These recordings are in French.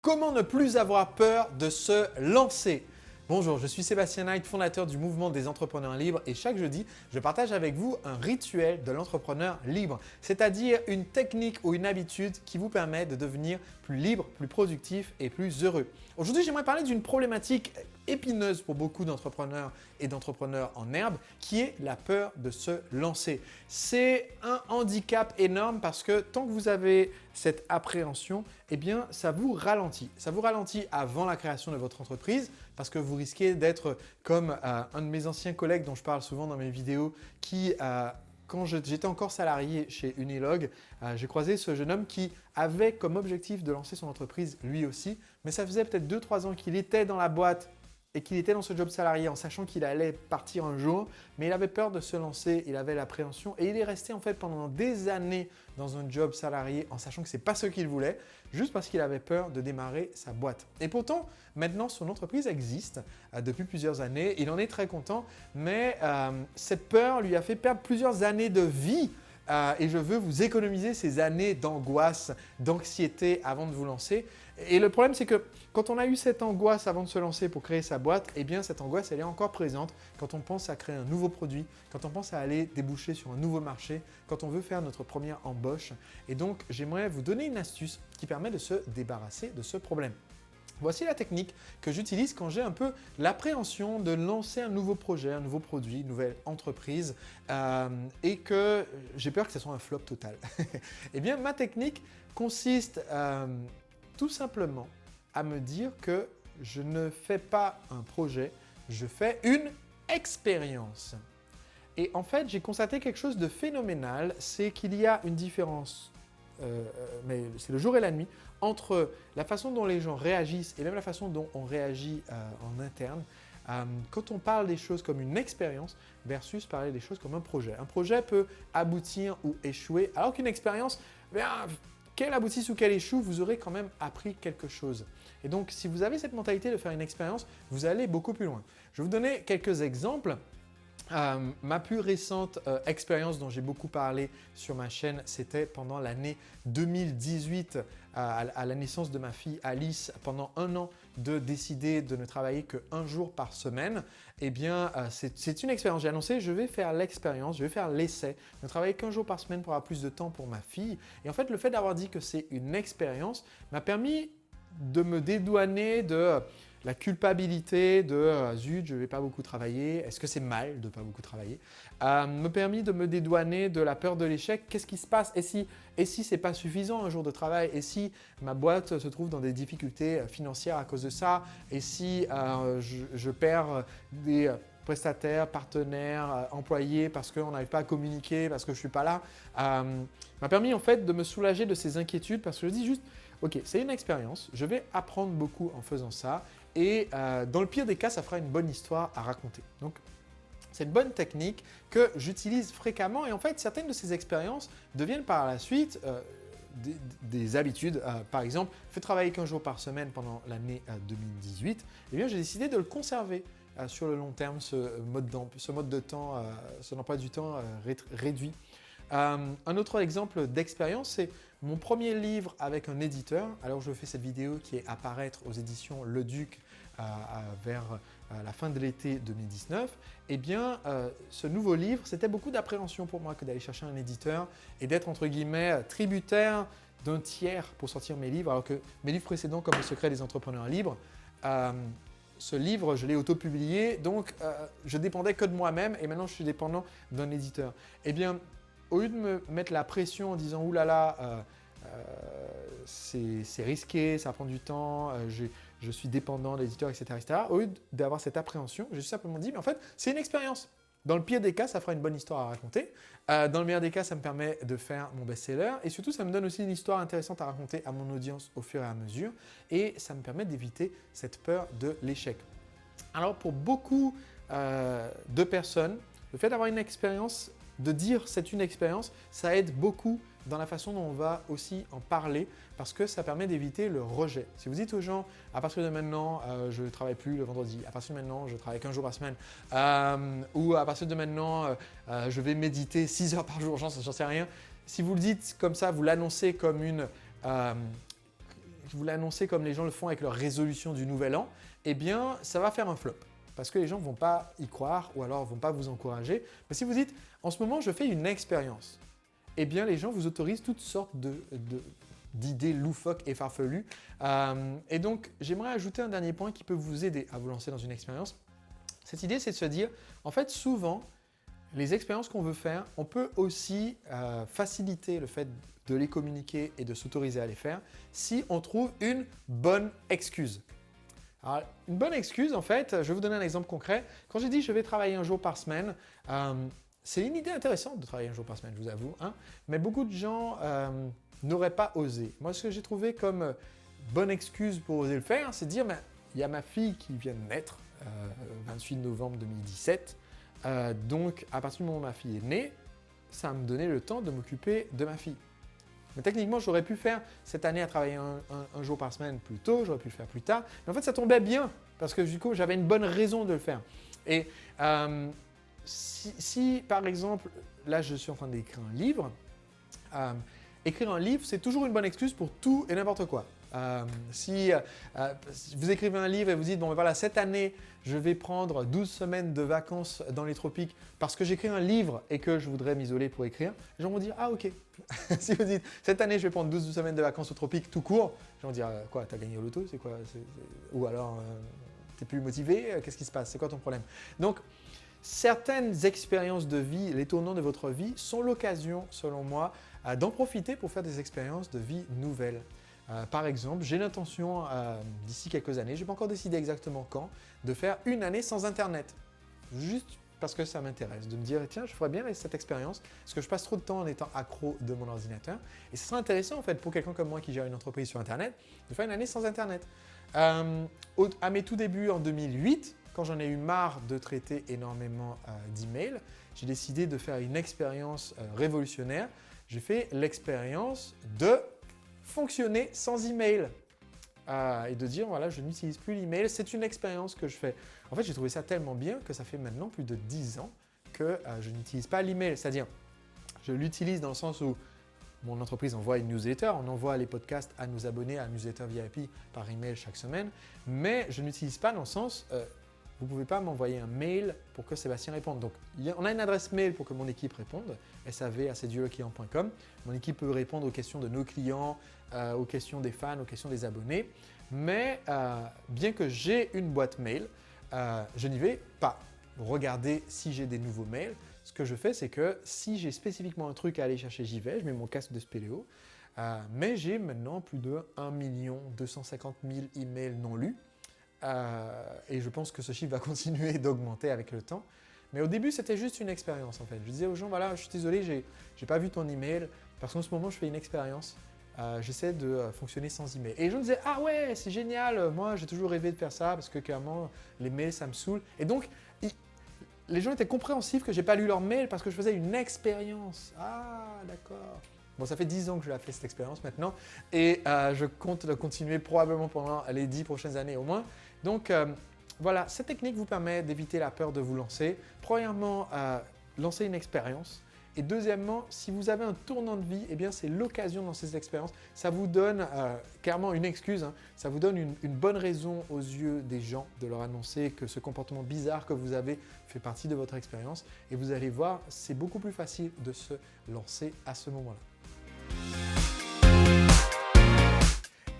Comment ne plus avoir peur de se lancer? Bonjour, je suis Sébastien Knight, fondateur du mouvement des entrepreneurs libres et chaque jeudi, je partage avec vous un rituel de l'entrepreneur libre, c'est-à-dire une technique ou une habitude qui vous permet de devenir plus libre, plus productif et plus heureux. Aujourd'hui, j'aimerais parler d'une problématique épineuse pour beaucoup d'entrepreneurs et d'entrepreneurs en herbe qui est la peur de se lancer. C'est un handicap énorme parce que tant que vous avez cette appréhension, eh bien, ça vous ralentit. Ça vous ralentit avant la création de votre entreprise parce que vous risquez d'être comme un de mes anciens collègues dont je parle souvent dans mes vidéos qui quand j'étais encore salarié chez Unilog, j'ai croisé ce jeune homme qui avait comme objectif de lancer son entreprise lui aussi, mais ça faisait peut-être 2-3 ans qu'il était dans la boîte et qu'il était dans ce job salarié en sachant qu'il allait partir un jour, mais il avait peur de se lancer, il avait l'appréhension et il est resté en fait pendant des années dans un job salarié en sachant que ce n'est pas ce qu'il voulait, juste parce qu'il avait peur de démarrer sa boîte. Et pourtant, maintenant, son entreprise existe depuis plusieurs années, il en est très content, mais cette peur lui a fait perdre plusieurs années de vie. Et je veux vous économiser ces années d'angoisse, d'anxiété avant de vous lancer. Et le problème, c'est que quand on a eu cette angoisse avant de se lancer pour créer sa boîte, eh bien cette angoisse, elle est encore présente quand on pense à créer un nouveau produit, quand on pense à aller déboucher sur un nouveau marché, quand on veut faire notre première embauche. Et donc, j'aimerais vous donner une astuce qui permet de se débarrasser de ce problème. Voici la technique que j'utilise quand j'ai un peu l'appréhension de lancer un nouveau projet, un nouveau produit, une nouvelle entreprise et que j'ai peur que ce soit un flop total. Eh bien, ma technique consiste tout simplement à me dire que je ne fais pas un projet, je fais une expérience. Et en fait, j'ai constaté quelque chose de phénoménal, c'est qu'il y a une différence mais c'est le jour et la nuit, entre la façon dont les gens réagissent et même la façon dont on réagit en interne, quand on parle des choses comme une expérience versus parler des choses comme un projet. Un projet peut aboutir ou échouer, alors qu'une expérience, qu'elle aboutisse ou qu'elle échoue, vous aurez quand même appris quelque chose. Et donc, si vous avez cette mentalité de faire une expérience, vous allez beaucoup plus loin. Je vais vous donner quelques exemples. Ma plus récente expérience dont j'ai beaucoup parlé sur ma chaîne, c'était pendant l'année 2018, à la naissance de ma fille Alice, pendant un an de décider de ne travailler qu'un jour par semaine. Eh bien, c'est une expérience. J'ai annoncé, je vais faire l'expérience, je vais faire l'essai, ne travailler qu'un jour par semaine pour avoir plus de temps pour ma fille. Et en fait, le fait d'avoir dit que c'est une expérience m'a permis de me dédouaner de la culpabilité de zut, je ne vais pas beaucoup travailler, est-ce que c'est mal de ne pas beaucoup travailler, me permis de me dédouaner de la peur de l'échec, qu'est-ce qui se passe et si ce n'est pas suffisant un jour de travail, et si ma boîte se trouve dans des difficultés financières à cause de ça, et si je perds des prestataires, partenaires, employés parce qu'on n'arrive pas à communiquer, parce que je ne suis pas là, m'a permis en fait de me soulager de ces inquiétudes parce que je dis juste, ok, c'est une expérience, je vais apprendre beaucoup en faisant ça et dans le pire des cas, ça fera une bonne histoire à raconter. Donc, c'est une bonne technique que j'utilise fréquemment et en fait, certaines de ces expériences deviennent par la suite des habitudes. Par exemple, fais travailler qu'un jour par semaine pendant l'année 2018. Eh bien, j'ai décidé de le conserver sur le long terme, ce mode de temps, ce emploi du temps réduit. Un autre exemple d'expérience, c'est mon premier livre avec un éditeur. Alors, je fais cette vidéo qui est à paraître aux éditions Le Duc vers la fin de l'été 2019. Eh bien, ce nouveau livre, c'était beaucoup d'appréhension pour moi que d'aller chercher un éditeur et d'être entre guillemets tributaire d'un tiers pour sortir mes livres, alors que mes livres précédents, comme Le Secret des entrepreneurs libres, ce livre, je l'ai auto-publié, donc je dépendais que de moi-même et maintenant je suis dépendant d'un éditeur. Eh bien, au lieu de me mettre la pression en disant « Ouh là là, c'est risqué, ça prend du temps, je suis dépendant de l'éditeur, etc. Au lieu d'avoir cette appréhension, j'ai simplement dit « Mais en fait, c'est une expérience. Dans le pire des cas, ça fera une bonne histoire à raconter. Dans le meilleur des cas, ça me permet de faire mon best-seller. Et surtout, ça me donne aussi une histoire intéressante à raconter à mon audience au fur et à mesure. Et ça me permet d'éviter cette peur de l'échec. » Alors, pour beaucoup de personnes, le fait d'avoir une expérience, de dire c'est une expérience, ça aide beaucoup dans la façon dont on va aussi en parler parce que ça permet d'éviter le rejet. Si vous dites aux gens à partir de maintenant je ne travaille plus le vendredi, à partir de maintenant je travaille qu'un jour par semaine ou à partir de maintenant je vais méditer 6 heures par jour, j'en sais rien. Si vous le dites comme ça, vous l'annoncez comme une vous l'annoncez comme les gens le font avec leur résolution du nouvel an, eh bien, ça va faire un flop. Parce que les gens ne vont pas y croire ou alors ne vont pas vous encourager. Mais si vous dites, en ce moment, je fais une expérience, eh bien, les gens vous autorisent toutes sortes d'idées loufoques et farfelues. Et donc, j'aimerais ajouter un dernier point qui peut vous aider à vous lancer dans une expérience. Cette idée, c'est de se dire, en fait, souvent, les expériences qu'on veut faire, on peut aussi faciliter le fait de les communiquer et de s'autoriser à les faire si on trouve une bonne excuse. Alors, une bonne excuse, en fait, je vais vous donner un exemple concret. Quand j'ai dit je vais travailler un jour par semaine, c'est une idée intéressante de travailler un jour par semaine, je vous avoue, hein, mais beaucoup de gens n'auraient pas osé. Moi, ce que j'ai trouvé comme bonne excuse pour oser le faire, c'est de dire, il y a ma fille qui vient de naître, le 28 novembre 2017, donc à partir du moment où ma fille est née, ça va me donner le temps de m'occuper de ma fille. Mais techniquement, j'aurais pu faire cette année à travailler un jour par semaine plus tôt, j'aurais pu le faire plus tard. Mais en fait, ça tombait bien parce que du coup, j'avais une bonne raison de le faire. Et si par exemple, là, je suis en train d'écrire un livre, écrire un livre, c'est toujours une bonne excuse pour tout et n'importe quoi. Si vous écrivez un livre et vous dites, bon ben voilà, cette année, je vais prendre 12 semaines de vacances dans les tropiques parce que j'écris un livre et que je voudrais m'isoler pour écrire, les gens vont dire, ah ok. Si vous dites, cette année, je vais prendre 12 semaines de vacances aux tropiques tout court, les gens vont dire, quoi, t'as gagné au loto, c'est quoi? Ou alors, t'es plus motivé, qu'est-ce qui se passe? C'est quoi ton problème? Donc, certaines expériences de vie, les tournants de votre vie, sont l'occasion, selon moi, d'en profiter pour faire des expériences de vie nouvelles. Par exemple, j'ai l'intention, d'ici quelques années, je n'ai pas encore décidé exactement quand, de faire une année sans Internet. Juste parce que ça m'intéresse, de me dire, tiens, je ferais bien cette expérience, parce que je passe trop de temps en étant accro de mon ordinateur. Et ce serait intéressant, en fait, pour quelqu'un comme moi qui gère une entreprise sur Internet, de faire une année sans Internet. À mes tout débuts, en 2008, quand j'en ai eu marre de traiter énormément d'emails, j'ai décidé de faire une expérience révolutionnaire. J'ai fait l'expérience de fonctionner sans email et de dire voilà, je n'utilise plus l'email. C'est une expérience que je fais. En fait, j'ai trouvé ça tellement bien que ça fait maintenant plus de 10 ans que je n'utilise pas l'email. C'est-à-dire, je l'utilise dans le sens où mon entreprise envoie une newsletter, on envoie les podcasts à nos abonnés à la newsletter VIP par email chaque semaine, mais je n'utilise pas dans le sens vous ne pouvez pas m'envoyer un mail pour que Sébastien réponde. Donc, on a une adresse mail pour que mon équipe réponde, sav@cdurleclient.com. Mon équipe peut répondre aux questions de nos clients, aux questions des fans, aux questions des abonnés. Mais bien que j'ai une boîte mail, je n'y vais pas regarder si j'ai des nouveaux mails. Ce que je fais, c'est que si j'ai spécifiquement un truc à aller chercher, j'y vais, je mets mon casque de spéléo. Mais j'ai maintenant plus de 1 250 000 emails non lus. Et je pense que ce chiffre va continuer d'augmenter avec le temps. Mais au début, c'était juste une expérience en fait. Je disais aux gens, voilà, je suis désolé, j'ai pas vu ton email parce qu'en ce moment, je fais une expérience. J'essaie de fonctionner sans email. Et les gens disaient, ah ouais, c'est génial, moi j'ai toujours rêvé de faire ça parce que clairement, les mails, ça me saoule. Et donc, les gens étaient compréhensifs que j'ai pas lu leur mail parce que je faisais une expérience. Ah, d'accord. Bon, ça fait 10 ans que je l'ai fait cette expérience maintenant et je compte le continuer probablement pendant les 10 prochaines années au moins. Donc voilà, cette technique vous permet d'éviter la peur de vous lancer. Premièrement, lancer une expérience. Et deuxièmement, si vous avez un tournant de vie, eh bien c'est l'occasion de lancer cette expérience. Ça vous donne clairement une excuse, hein, ça vous donne une bonne raison aux yeux des gens de leur annoncer que ce comportement bizarre que vous avez fait partie de votre expérience. Et vous allez voir, c'est beaucoup plus facile de se lancer à ce moment-là.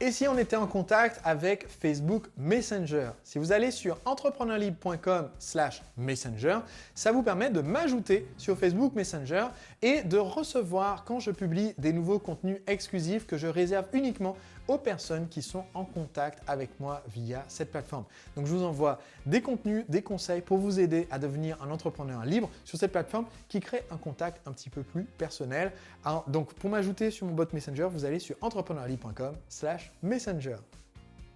Et si on était en contact avec Facebook Messenger? Si vous allez sur entrepreneurlibre.com/messenger, ça vous permet de m'ajouter sur Facebook Messenger et de recevoir quand je publie des nouveaux contenus exclusifs que je réserve uniquement aux personnes qui sont en contact avec moi via cette plateforme. Donc je vous envoie des contenus, des conseils pour vous aider à devenir un entrepreneur libre sur cette plateforme qui crée un contact un petit peu plus personnel. Alors, donc pour m'ajouter sur mon bot Messenger, vous allez sur entrepreneurlibre.com/messenger.